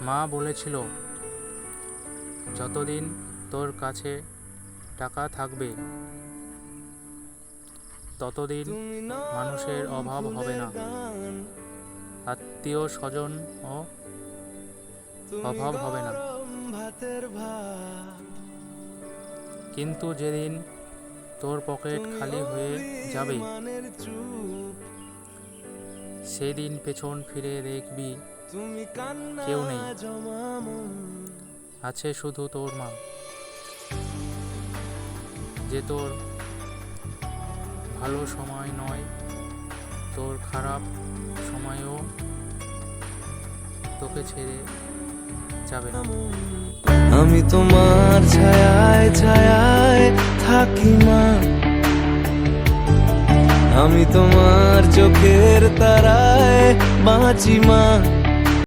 মা বলেছিল, যতদিন তোর কাছে টাকা থাকবে ততদিন মানুষের অভাব হবে না, আত্মীয় স্বজন ও অভাব হবে না। কিন্তু যেদিন তোর পকেট খালি হয়ে যাবে সেদিন পেছন ফিরে দেখবি কেউ নেই, আছে শুধু তোর মা, যে তোর ভালো সময় নয়, তোর খারাপ সময়ও তোকে ছেড়ে যাবে না। আমি তোমার ছায়ায় ছায়ায় থাকি মা, আমি তোমার চোখের তারায় বাঁচি মা।